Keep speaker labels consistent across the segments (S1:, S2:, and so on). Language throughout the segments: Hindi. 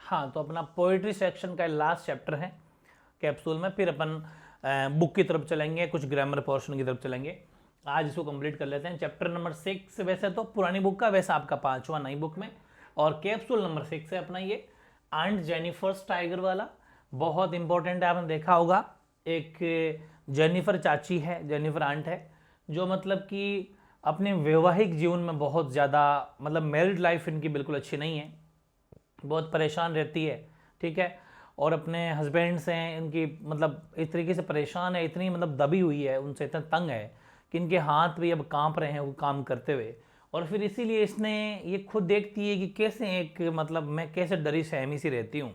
S1: हाँ, तो अपना पोइट्री सेक्शन का लास्ट चैप्टर है कैप्सूल में, फिर अपन बुक की तरफ चलेंगे, कुछ ग्रामर पोर्शन की तरफ चलेंगे। आज इसको कंप्लीट कर लेते हैं। चैप्टर नंबर 6 वैसे तो पुरानी बुक का, वैसे आपका 5वां नई बुक में, और कैप्सूल नंबर 6 है अपना ये आंट जेनिफर्स टाइगर वाला। बहुत इंपॉर्टेंट है, आपने देखा होगा। एक जेनिफर चाची है, जेनिफर आंट है, जो मतलब कि अपने वैवाहिक जीवन में बहुत ज़्यादा, मतलब मैरिड लाइफ इनकी बिल्कुल अच्छी नहीं है, बहुत परेशान रहती है, ठीक है। और अपने हस्बैंड से इनकी मतलब इस तरीके से परेशान है, इतनी मतलब दबी हुई है, उनसे इतना तंग है कि इनके हाथ भी अब कांप रहे हैं वो काम करते हुए। और फिर इसीलिए इसने ये खुद देखती है कि कैसे एक मतलब मैं कैसे डरी सहमी सी रहती हूँ।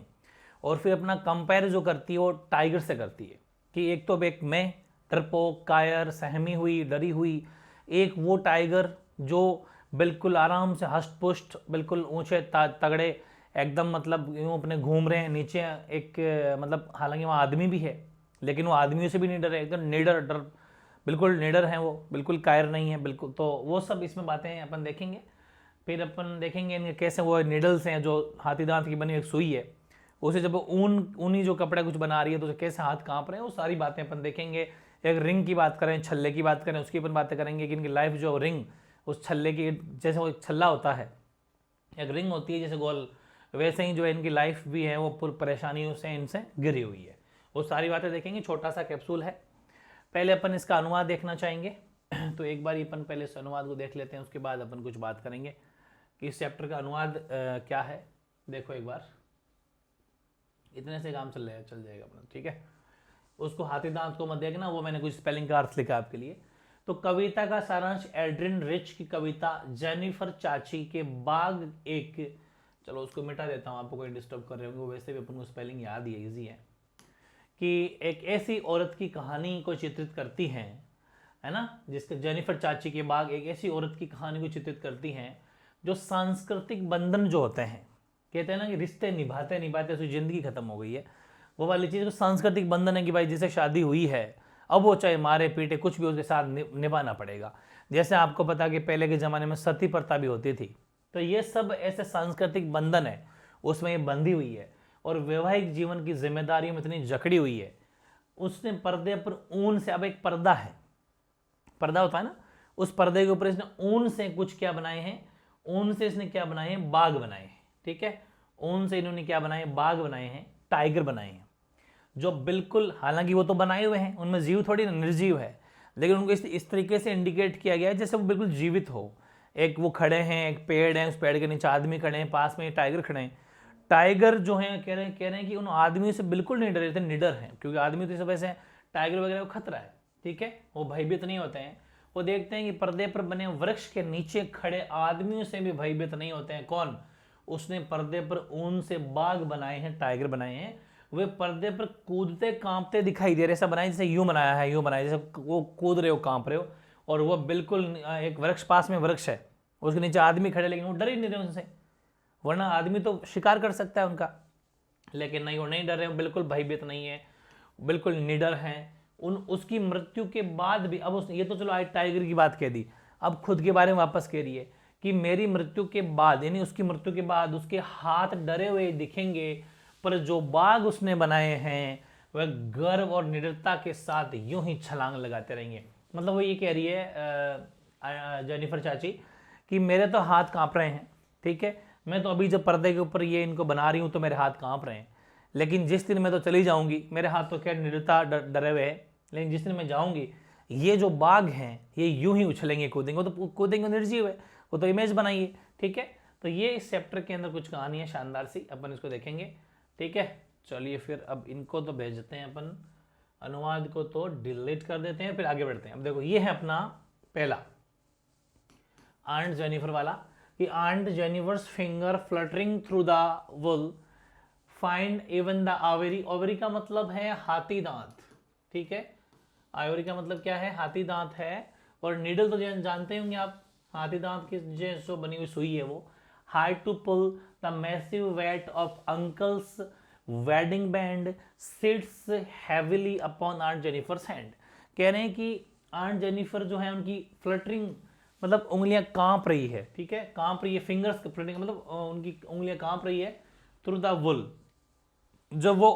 S1: और फिर अपना कंपेयर जो करती है वो टाइगर से करती है कि एक तो एक मैं डरपोक, कायर, सहमी हुई, डरी हुई, एक वो टाइगर जो बिल्कुल आराम से हष्ट पुष्ट, बिल्कुल ऊंचे तगड़े एकदम, मतलब यूँ अपने घूम रहे हैं नीचे। एक मतलब हालांकि वहाँ आदमी भी है, लेकिन वो आदमियों से भी नहीं डरे, एकदम निडर, डर बिल्कुल निडर हैं वो, बिल्कुल कायर नहीं है बिल्कुल। तो वो सब इसमें बातें अपन देखेंगे। फिर अपन देखेंगे इनके कैसे वो निडल्स हैं, जो हाथी दांत की बनी एक सुई है, उसे जब ऊनी जो कपड़ा कुछ बना रही है तो उसे कैसे हाथ कांप रहे हैं, वो सारी बातें अपन देखेंगे। एक रिंग की बात करें, छल्ले की बात करें, उसकी अपन बातें करेंगे कि इनकी लाइफ जो रिंग, उस छल्ले की जैसे वो छल्ला होता है, एक रिंग होती है जैसे गोल, वैसे ही जो है इनकी लाइफ भी है वो पूरी परेशानियों से इनसे घिरी हुई है। वो सारी बातें देखेंगे। छोटा सा कैप्सूल है। पहले अपन इसका अनुवाद देखना चाहेंगे तो एक बार अपन पहले इस अनुवाद को देख लेते हैं, उसके बाद अपन कुछ बात करेंगे कि इस चैप्टर का अनुवाद क्या है। देखो एक बार, इतने से काम चल जाएगा अपना, ठीक है। उसको हाथी दांत को मत देखना, वो मैंने कुछ स्पेलिंग का अर्थ लिखा आपके लिए। तो कविता का सारांश एड्रिन रिच की कविता जेनिफर चाची के बाग एक, चलो उसको मिटा देता हूँ, आपको कोई डिस्टर्ब कर रहे होंगे, वैसे भी अपन को स्पेलिंग याद ही है, ईजी है। कि एक ऐसी औरत की कहानी को चित्रित करती हैं, है ना, जिसके जेनिफर चाची के बाग एक ऐसी औरत की कहानी को चित्रित करती हैं जो सांस्कृतिक बंधन जो होते हैं, कहते हैं ना कि रिश्ते निभाते निभाते उसकी जिंदगी खत्म हो गई है, वो वाली चीज़। सांस्कृतिक बंधन है कि भाई जिसे शादी हुई है, अब वो चाहे मारे पीटे कुछ भी उसके साथ निभाना पड़ेगा। जैसे आपको पता कि पहले के ज़माने में सती प्रथा भी होती थी, तो ये सब ऐसे सांस्कृतिक बंधन है, उसमें ये बंधी हुई है और वैवाहिक जीवन की जिम्मेदारियों में इतनी जकड़ी हुई है। उसने पर्दे पर ऊन से, अब एक पर्दा है, पर्दा होता है ना, उस पर्दे के ऊपर इसने ऊन से कुछ क्या बनाए हैं, ऊन से इसने क्या बनाए हैं, बाग बनाए हैं, ठीक है। ऊन से इन्होंने क्या बनाए, बाग बनाए हैं, टाइगर बनाए हैं, जो बिल्कुल, हालांकि वो तो बनाए हुए हैं, उनमें जीव थोड़ी ना, निर्जीव है, लेकिन उनको इस तरीके से इंडिकेट किया गया है जैसे वो बिल्कुल जीवित हो। एक वो खड़े हैं, एक पेड़ है, उस पेड़ के नीचे आदमी खड़े हैं, पास में टाइगर खड़े हैं। टाइगर जो है कह रहे हैं कि उन आदमियों से बिल्कुल नहीं डरे थे, निडर हैं, क्योंकि आदमी तो इस वजह से टाइगर वगैरह को खतरा है, ठीक है, वो भयभीत नहीं होते हैं। वो देखते हैं कि पर्दे पर बने वृक्ष के नीचे खड़े आदमियों से भी भयभीत नहीं होते हैं। कौन? उसने पर्दे पर ऊन से बाग बनाए हैं, टाइगर बनाए हैं, वे पर्दे पर कूदते कांपते दिखाई दे रहे, ऐसा बनाए जैसे यूं बनाया है, यूं बनाया जैसे वो कूद रहे हो, कांप रहे हो, और वो बिल्कुल एक वृक्ष, पास में वृक्ष है, उसके नीचे आदमी खड़े, लेकिन वो डर ही नहीं रहे उनसे, वरना आदमी तो शिकार कर सकता है उनका, लेकिन नहीं, वो नहीं डर रहे, बिल्कुल भयभीत नहीं है, बिल्कुल निडर हैं। उन उसकी मृत्यु के बाद भी, अब ये तो चलो आज टाइगर की बात कह दी, अब खुद के बारे में वापस कह रही है कि मेरी मृत्यु के बाद, यानी उसकी मृत्यु के बाद उसके हाथ डरे हुए दिखेंगे, पर जो बाग उसने बनाए हैं वह गर्व और निडरता के साथ यूं ही छलांग लगाते रहेंगे। मतलब वो ये कह रही है जेनिफर चाची कि मेरे तो हाथ कांप रहे हैं, ठीक है, मैं तो अभी जब पर्दे के ऊपर ये इनको बना रही हूँ तो मेरे हाथ कांप रहे हैं, लेकिन जिस दिन मैं तो चली जाऊंगी, मेरे हाथ तो क्या निडरता डरे हुए हैं, लेकिन जिस दिन मैं जाऊंगी ये जो बाग हैं ये यूं ही उछलेंगे, कूदेंगे, वो तो कूदेंगे, निर्जीव है, वो तो इमेज बनाइए, ठीक है। तो ये इस चैप्टर के अंदर कुछ कहानी है शानदार सी, अपन इसको देखेंगे, ठीक है। चलिए फिर अब इनको तो भेजते हैं अपन, अनुवाद को तो डिलीट कर देते हैं, फिर आगे बढ़ते हैं। अब देखो ये है अपना पहला आंट जेनिफर वाला, कि aunt Jennifer's finger fluttering through the wool find even the ivory. Ivory का मतलब है हाथी दांत, ठीक है, आयोरी का मतलब क्या है, हाथी दांत है। और नीडल तो जानते होंगे आप, हाथी दांत की जो बनी हुई सुई है वो। Hard to pull the massive weight of uncle's wedding band sits heavily upon aunt Jennifer's hand. कह रहे हैं कि आंट जेनिफर जो है उनकी फ्लटरिंग, मतलब उंगलियां कांप रही है, ठीक है, कांप रही है, फिंगर्स फ्लटरिंग मतलब उनकी उंगलियां कांप रही है, थ्रू द वुल। जब वो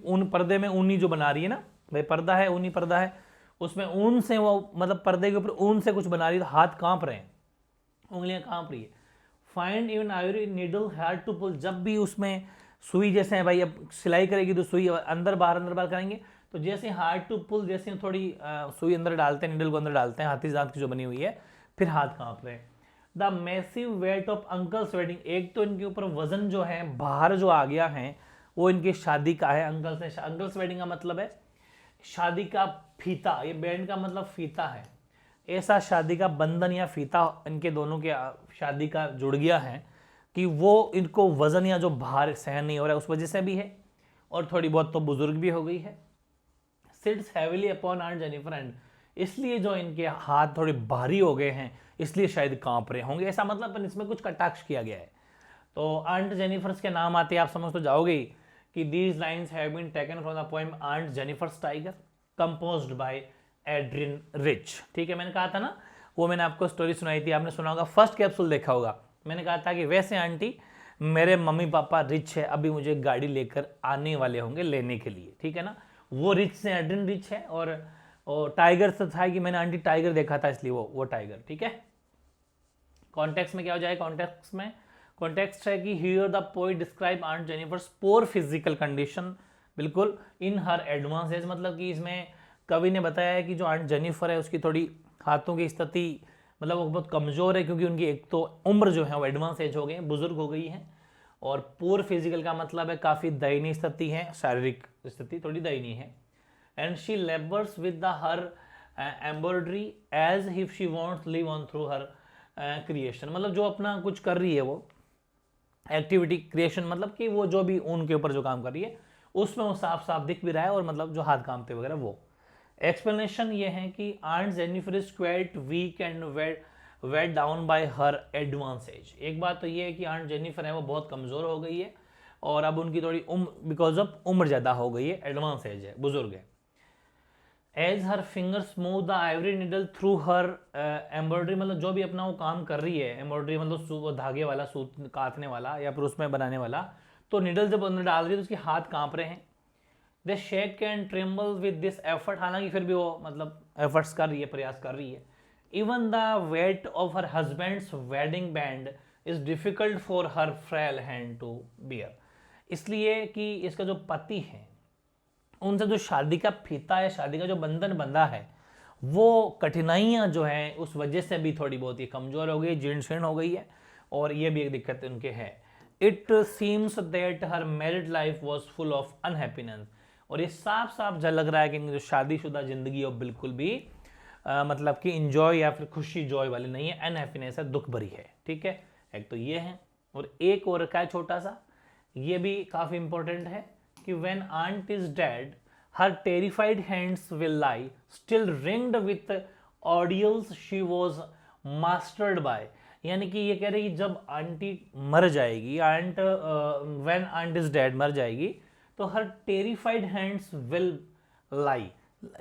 S1: ऊन पर्दे में ऊनी जो बना रही है ना भाई, पर्दा है ऊनी पर्दा है, उसमें ऊन से वो मतलब पर्दे के ऊपर ऊन से कुछ बना रही है, तो हाथ कांप रहे हैं, उंगलियां कांप रही है। Find even ivory needle hard to pull, जब भी उसमें सुई जैसे है भाई, अब सिलाई करेगी तो सुई अंदर बाहर करेंगे, तो जैसे हार्ड टू पुल, जैसे थोड़ी सुई अंदर डालते हैं, नीडल को अंदर डालते हैं, हाथी दांत की जो बनी हुई है, फिर हाथ कांप रहे हैं। The massive weight of uncle's wedding, एक तो इनके ऊपर वजन जो है बाहर जो आ गया है वो इनकी शादी का है। अंकल्स वेडिंग का मतलब है शादी का फीता, ये बैंड का मतलब फीता है, ऐसा शादी का बंधन या फीता इनके दोनों के शादी का जुड़ गया है कि वो इनको वजन या जो भार सहन नहीं हो रहा है उस वजह से भी है, और थोड़ी बहुत तो बुजुर्ग भी हो गई है। Sits heavily upon aunt Jennifer and, इसलिए जो इनके हाथ थोड़े भारी हो गए हैं इसलिए शायद कांप रहे होंगे, ऐसा मतलब इसमें कुछ कटाक्ष किया गया है। तो आंट जेनिफर्स के नाम आते आप समझ तो जाओगे कि these lines have been taken from the poem aunt Jennifer's tiger composed by Adrienne Rich. ठीक है, मैंने कहा था ना, वो मैंने आपको स्टोरी सुनाई थी, आपने सुना होगा, फर्स्ट कैप्सूल देखा होगा। मैंने कहा था कि वैसे आंटी मेरे मम्मी पापा रिच है, अभी मुझे गाड़ी लेकर आने वाले होंगे लेने के लिए, ठीक है ना, वो रिच से एड्रियन रिच है। और टाइगर से था कि मैंने आंटी टाइगर देखा था इसलिए वो टाइगर। ठीक है, कॉन्टेक्स्ट में क्या हो जाए, कॉन्टेक्स्ट है कि here the poet describe aunt Jennifer's poor physical condition, बिल्कुल इन हर एडवांस एज, मतलब कि इसमें कवि ने बताया है कि जो आंट जेनिफर है उसकी थोड़ी हाथों की स्थिति मतलब वो बहुत कमज़ोर है, क्योंकि उनकी एक तो उम्र जो है वो एडवांस एज हो गई, बुजुर्ग हो गई है, और पुअर फिजिकल का मतलब है काफ़ी दयनीय स्थिति है, शारीरिक स्थिति थोड़ी दयनीय है। And she labours with the her embroidery as if she wants live on through her creation, मतलब जो अपना कुछ कर रही है वो एक्टिविटी क्रिएशन, मतलब कि वो जो भी ऊन के ऊपर जो काम कर रही है उसमें वो साफ साफ दिख भी रहा है, और मतलब जो हाथ कामते वगैरह वो। एक्सप्लेनेशन ये है कि aunt Jennifer is quite weak and weight down by her advance age. एक बात तो ये है कि आंट जेनिफर है वो बहुत कमज़ोर हो गई है, और अब उनकी थोड़ी बिकॉज ऑफ उम्र ज़्यादा हो गई है, एडवांस एज है, बुजुर्ग है। As her finger smooth the ivory needle through her embroidery, मतलब जो भी अपना वो काम कर रही है, एम्ब्रॉयडरी मतलब वो धागे वाला सूत काटने वाला या फिर उसमें बनाने वाला, तो निडल जब अंदर डाल रही है तो उसके हाथ कांप रहे हैं। They shake and tremble with this effort, हालांकि फिर भी वो मतलब एफर्ट्स कर रही है, प्रयास कर रही है। Even the weight of her husband's wedding band is difficult for her frail hand to bear, इसलिए कि इसका जो पति है उनसे जो शादी का फीता है, शादी का जो बंधन बंधा है, वो कठिनाइयाँ जो हैं उस वजह से भी थोड़ी बहुत ही कमज़ोर हो गई, जीर्ण शीर्ण हो गई है, और ये भी एक दिक्कत उनके है। It seems that her married life was full of unhappiness, और ये साफ साफ झलक रहा है कि जो शादीशुदा जिंदगी है बिल्कुल भी मतलब कि इंजॉय या फिर खुशी जॉय वाली नहीं है, अनहैप्पीनेस है, दुख भरी है। ठीक है, एक तो ये है, और एक और का छोटा सा, ये भी काफ़ी इंपॉर्टेंट है कि when aunt is dead, her terrified hands will lie still ringed with ordeals she was mastered by, यानी कि ये कह रही है कि जब आंटी मर जाएगी, when aunt is dead मर जाएगी, तो her terrified hands will lie,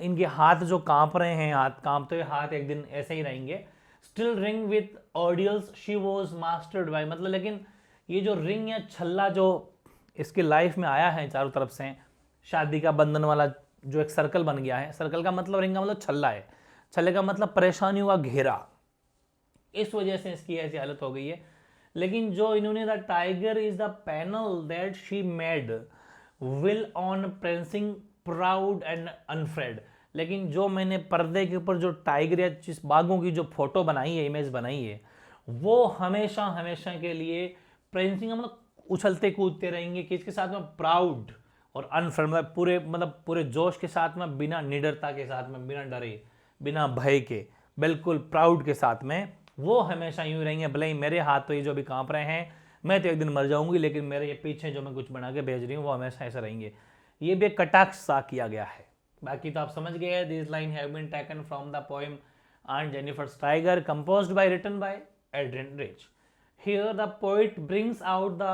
S1: इनके हाथ जो कांप रहे हैं, हाथ कांपते हुए हाथ एक दिन ऐसे ही रहेंगे। still ring with ordeals she was mastered by, मतलब लेकिन ये जो रिंग या छल्ला जो इसकी लाइफ में आया है चारों तरफ से, शादी का बंधन वाला जो एक सर्कल बन गया है, सर्कल का मतलब रिंग का मतलब छल्ला है, छल्ले का मतलब परेशानियों का घेरा, इस वजह से इसकी ऐसी हालत हो गई है। लेकिन जो इन्होंने the tiger is the panel that she made will on prancing proud and unafraid, लेकिन जो मैंने पर्दे के ऊपर जो टाइगर या जिस बाघों की जो फोटो बनाई है, इमेज बनाई है, वो हमेशा हमेशा के लिए प्रिंसिंग मतलब उछलते कूदते रहेंगे, किसके साथ में, प्राउड और अनफ्रेड, मतलब पूरे जोश के साथ में, बिना निडरता के साथ में, बिना डरे बिना भय के, बिल्कुल प्राउड के साथ में वो हमेशा यूं रहेंगे। भले ही मेरे हाथ तो ये जो भी कांप रहे हैं, मैं तो एक दिन मर जाऊंगी, लेकिन मेरे ये पीछे जो मैं कुछ बना के भेज रही हूँ वो हमेशा ऐसे रहेंगे। ये भी एक कटाक्ष सा किया गया है। बाकी तो आप समझ गए, this line have been taken from the poem aunt Jennifer's tiger composed by written by Adrienne Rich. Here the poet brings out the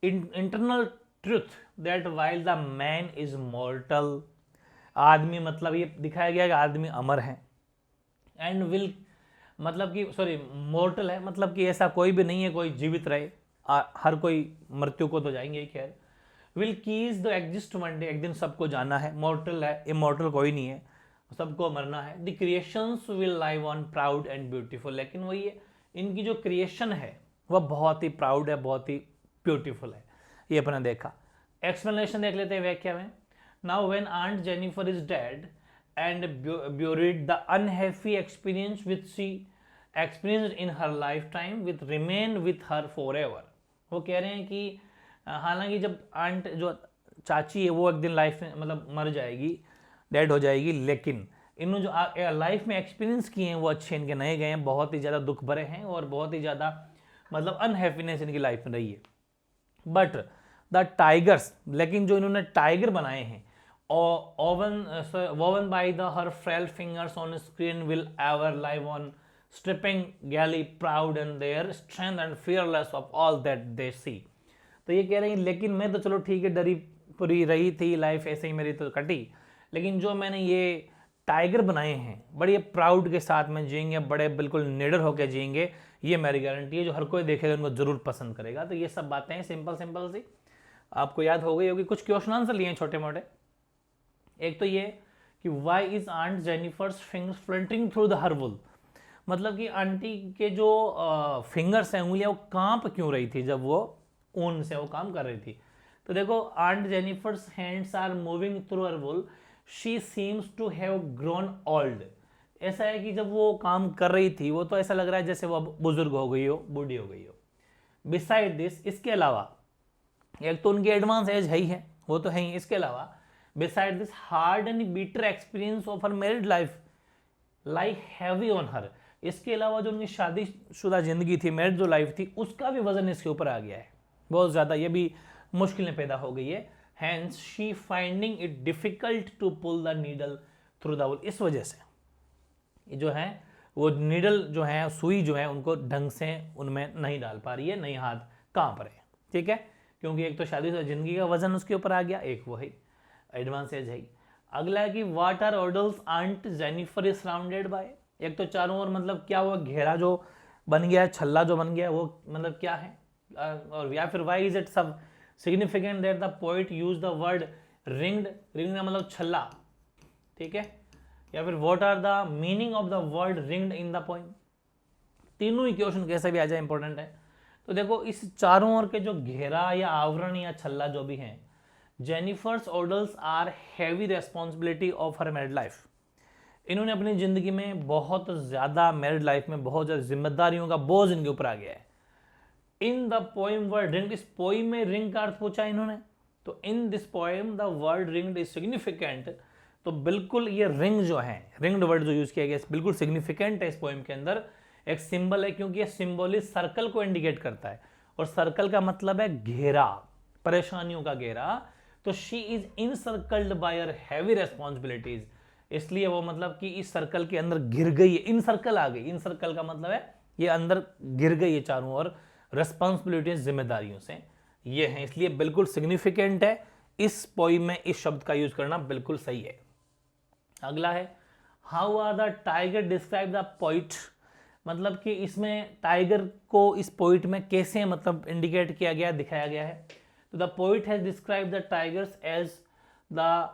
S1: internal truth that while the man is mortal, आदमी मतलब ये दिखाया गया कि आदमी अमर है, and will मतलब कि सॉरी mortal है, मतलब कि ऐसा कोई भी नहीं है कोई जीवित रहे, हर कोई मृत्यु को तो जाएंगे ही, खैर। Will keys the exist one day, एक दिन सबको जाना है, मॉर्टल है, इमॉर्टल कोई नहीं है, सबको मरना है। The creations will live on proud and beautiful, लेकिन वही है, इनकी जो क्रिएशन है वह बहुत ही प्राउड है, बहुत ही ब्यूटीफुल है, ये अपने देखा। एक्सप्लेनेशन देख लेते हैं व्याख्या में। Now when Aunt Jennifer is dead and buried the unhappy experience which she experienced in her lifetime will remain with her forever। वो कह रहे हैं कि हालांकि जब आंट जो चाची है वो एक दिन लाइफ में मतलब मर जाएगी, डेड हो जाएगी, लेकिन इन्होंने जो लाइफ में एक्सपीरियंस किए हैं वो अच्छे इनके नहीं गए हैं, बहुत ही ज़्यादा दुख भरे हैं और बहुत ही ज़्यादा मतलब अनहैप्पीनेस इनकी लाइफ में रही है। बट द टाइगर्स, लेकिन जो इन्होंने टाइगर बनाए हैं, woven by her frail fingers on screen will ever live on, stripping galley proud and their strength and fearless of all that they see। तो ये कह रहे हैं लेकिन मैं तो चलो ठीक है डरी पूरी रही थी, लाइफ ऐसे ही मेरी तो कटी, लेकिन जो मैंने ये टाइगर बनाए हैं बड़े प्राउड के साथ में जिएंगे, बड़े बिल्कुल निडर होकर जिएंगे, ये मेरी गारंटी है, जो हर कोई देखेगा उनको जरूर पसंद करेगा। तो ये सब बातें हैं सिंपल सिंपल सी, आपको याद हो गई होगी। कुछ क्वेश्चन आंसर लिए हैं छोटे मोटे। एक तो ये कि why is aunt Jennifer's fingers fluttering through the her wool, मतलब कि आंटी के जो फिंगर्स हैं, उंगलियां, वो कांप क्यों रही थी जब वो ऊन से वो काम कर रही थी। तो देखो, Aunt Jennifer's hands are moving through her wool, she seems to have grown old. ऐसा है कि जब वो काम कर रही थी वो तो ऐसा लग रहा है जैसे वो अब बुजुर्ग हो गई हो, बूढ़ी हो गई हो। बिसाइड दिस, इसके अलावा एक तो उनकी एडवांस एज है ही है, वो तो है ही, इसके अलावा beside this hard and bitter experience of her married life lie heavy on her, इसके अलावा जो उनकी शादीशुदा जिंदगी थी, मैरिड जो लाइफ थी, उसका भी वजन इसके ऊपर आ गया है बहुत ज्यादा, ये भी मुश्किलें पैदा हो गई है। hence she finding it difficult to pull the needle through the wool, इस वजह से जो है वो नीडल जो है, सुई जो है, उनको ढंग से उनमें नहीं डाल पा रही है, नहीं हाथ कांप रहे, ठीक है, क्योंकि एक तो शादीशुदा जिंदगी का वजन उसके ऊपर आ गया, एक वो है एडवांस एज है। अगला है कि what are ordeals aunt Jennifer is surrounded by, एक तो चारों ओर मतलब क्या हुआ, घेरा जो बन गया, छल्ला जो बन गया, वो मतलब क्या है, और या फिर वाई इज इट सब significant that the poet use the word ringed, ringed का मतलब छल्ला, ठीक है, या फिर what are the meaning of the word ringed in the poem. तीनों ही क्वेश्चन कैसे भी आ जाए इंपॉर्टेंट है। तो देखो, इस चारों ओर के जो घेरा या आवरण या छल्ला जो भी है, Jennifer's ordeals are heavy responsibility of her married life, इन्होंने अपनी जिंदगी में बहुत ज्यादा, मैरिड लाइफ में बहुत ज्यादा जिम्मेदारियों का बोझ इनके ऊपर आ गया है। इन द पोइम वर्ड रिंग, इस पोइम में रिंग का अर्थ पूछा इन्होंने, तो in this poem the word ring is significant, तो बिल्कुल ये रिंग जो है, रिंग्ड वर्ड जो यूज किया गया बिल्कुल सिग्निफिकेंट है इस पोइम के अंदर, एक सिंबल है, क्योंकि ये सिंबॉलिक सर्कल को इंडिकेट करता है, और सर्कल का मतलब है घेरा, परेशानियों का घेरा। तो she is encircled by her heavy responsibilities, इसलिए वो मतलब कि इस सर्कल के अंदर घिर गई है, इन सर्कल आ गई, इन सर्कल का मतलब है ये अंदर घिर गई है चारों ओर रेस्पॉन्सिबिलिटीज, जिम्मेदारियों से, ये है, इसलिए बिल्कुल सिग्निफिकेंट है। इस पोइम में इस शब्द का यूज करना बिल्कुल सही है। अगला है how are the tiger describe the poet, मतलब कि इसमें टाइगर को इस पोइट में कैसे मतलब इंडिकेट किया गया, दिखाया गया है। तो the poet has describe the tigers as the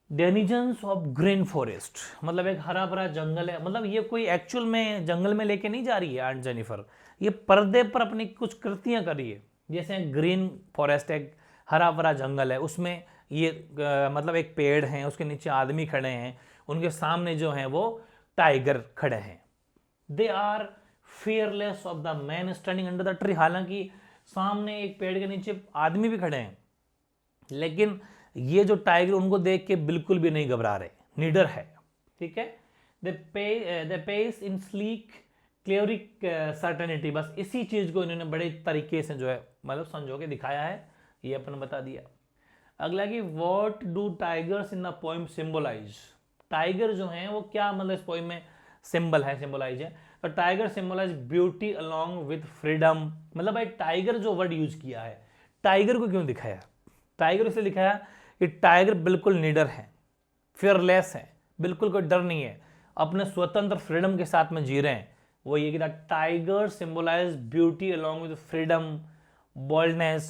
S1: denizens of green forest, मतलब एक हरा भरा जंगल है, मतलब ये कोई एक्चुअल में जंगल में लेके नहीं जा रही है आंट जेनिफर, ये पर्दे पर अपनी कुछ कृतियां कर रही है। जैसे ग्रीन फॉरेस्ट, एक हरा भरा जंगल है, उसमें ये मतलब एक पेड़ है, उसके नीचे आदमी खड़े हैं, उनके सामने जो है वो टाइगर खड़े हैं। They are fearless of the man standing under the tree, हालांकि सामने एक पेड़ के नीचे आदमी भी खड़े हैं, लेकिन ये जो टाइगर उनको देख के बिल्कुल भी नहीं घबरा रहे, निडर है, ठीक है। They pace in sleek chivalric certainty, बस इसी चीज को इन्होंने बड़े तरीके से जो है मतलब समझो के दिखाया है, ये अपन बता दिया। अगला कि what do tigers in the poem symbolise, tiger जो है वो क्या मतलब इस पोएम में सिंबल है, सिंबलाइज है। तो tiger symbolise beauty along with freedom, मतलब भाई टाइगर जो वर्ड यूज किया है, टाइगर को क्यों दिखाया, टाइगर से दिखाया कि टाइगर बिल्कुल निडर है, फियरलेस है, बिल्कुल कोई डर नहीं है, अपने स्वतंत्र फ्रीडम के साथ में जी रहे हैं। वो ये कि tiger symbolise beauty along with freedom boldness,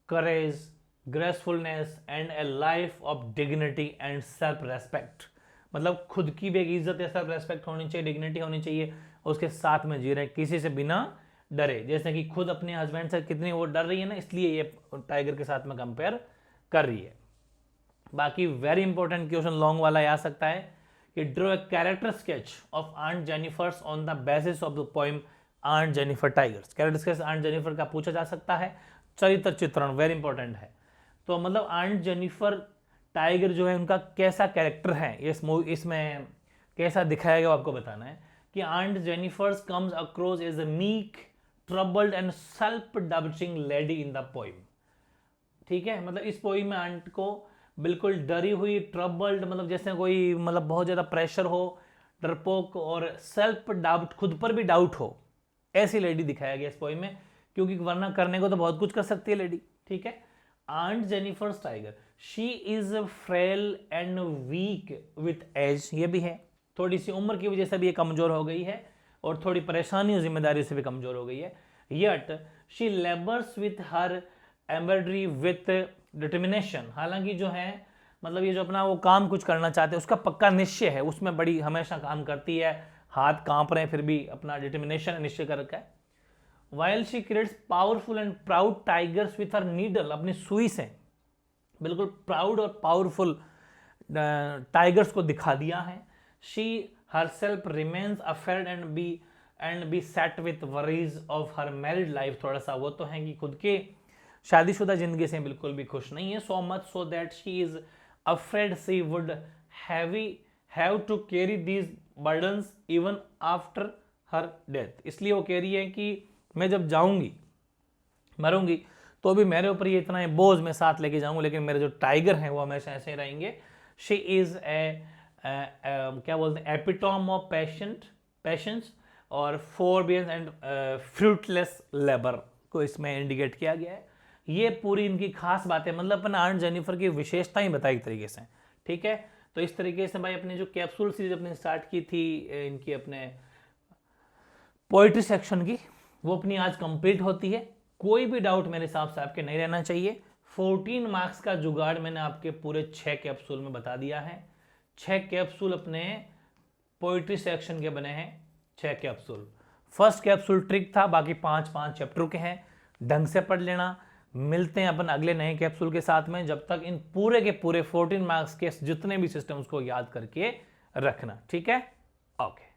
S1: courage, gracefulness and a life of dignity and self respect। मतलब खुद की भी एक इज्जत या सेल्फ रेस्पेक्ट होनी चाहिए, डिग्निटी होनी चाहिए, उसके साथ में जी रहे हैं किसी से बिना डरे। जैसे कि खुद अपने हस्बैंड से कितनी वो डर रही है ना, इसलिए ये टाइगर के साथ में कंपेयर कर रही है। बाकी वेरी इंपॉर्टेंट क्वेश्चन लॉन्ग वाला आ सकता है कि draw a character sketch of Aunt Jennifer's on the basis of the poem Aunt Jennifer tigers. Character sketch Aunt Jennifer का पूछा जा सकता है। चरित्र चित्रण वेरी इंपॉर्टेंट है। तो मतलब आंट जेनिफर टाइगर जो है उनका कैसा कैरेक्टर है, इसमें कैसा दिखाया गया आपको बताना है कि aunt Jennifer's comes across as a meek, troubled and self doubting lady in the poem. ठीक है, मतलब इस पोएम में आंट को बिल्कुल डरी हुई, ट्रबल्ड, मतलब जैसे कोई मतलब बहुत ज्यादा प्रेशर हो, डरपोक और सेल्फ डाउट, खुद पर भी डाउट हो, ऐसी लेडी दिखाया गया इस पोएम में। क्योंकि वरना करने को तो बहुत कुछ कर सकती है लेडी। ठीक है, Aunt Jennifer's tiger, she is frail and weak with age, ये भी है, थोड़ी सी उम्र की वजह से भी ये कमजोर हो गई है और थोड़ी परेशानी और जिम्मेदारी से भी कमजोर हो गई है। Yet she labours with her embroidery with determination, हालांकि जो है मतलब ये जो अपना वो काम कुछ करना चाहते हैं उसका पक्का निश्चय है, उसमें बड़ी हमेशा काम करती है, हाथ कांप रहे हैं फिर भी अपना डिटर्मिनेशन निश्चय कर रखा है। While she creates powerful and proud tigers with her needle, अपनी सुई से बिल्कुल प्राउड और पावरफुल टाइगर्स को दिखा दिया है। She herself remains afraid and beset with worries of her married life, थोड़ा सा वो तो है कि खुद के शादीशुदा जिंदगी से बिल्कुल भी खुश नहीं है। So much so that she is afraid she would have to carry these burdens even after her death, इसलिए वो कह रही है कि मैं जब जाऊंगी, मरूंगी, तो भी मेरे ऊपर ये इतना बोझ मैं साथ लेके जाऊंगा, लेकिन मेरे जो टाइगर हैं वो हमेशा ऐसे ही रहेंगे। शी इज क्या बोलते हैं, एपिटॉम ऑफ पैशंस और फोरबियंस एंड फ्रूटलेस लेबर को इसमें इंडिकेट किया गया है। ये पूरी इनकी खास बात है, मतलब अपन आंट जेनिफर की विशेषताएं बताई एक तरीके से। ठीक है, तो इस तरीके से भाई अपने जो कैप्सूल सीरीज अपने स्टार्ट की थी इनकी अपने पोइट्री सेक्शन की, वो अपनी आज कंप्लीट होती है। कोई भी डाउट मेरे हिसाब से आपके नहीं रहना चाहिए। 14 मार्क्स का जुगाड़ मैंने आपके पूरे 6 कैप्सूल में बता दिया है। 6 कैप्सूल अपने पोइट्री सेक्शन के बने हैं, 6 कैप्सूल। फर्स्ट कैप्सूल ट्रिक था, बाकी 5 चैप्टर के हैं, ढंग से पढ़ लेना। मिलते हैं अपन अगले नए कैप्सूल के साथ में, जब तक इन पूरे के पूरे 14 मार्क्स के जितने भी सिस्टम्स को याद करके रखना। ठीक है, ओके।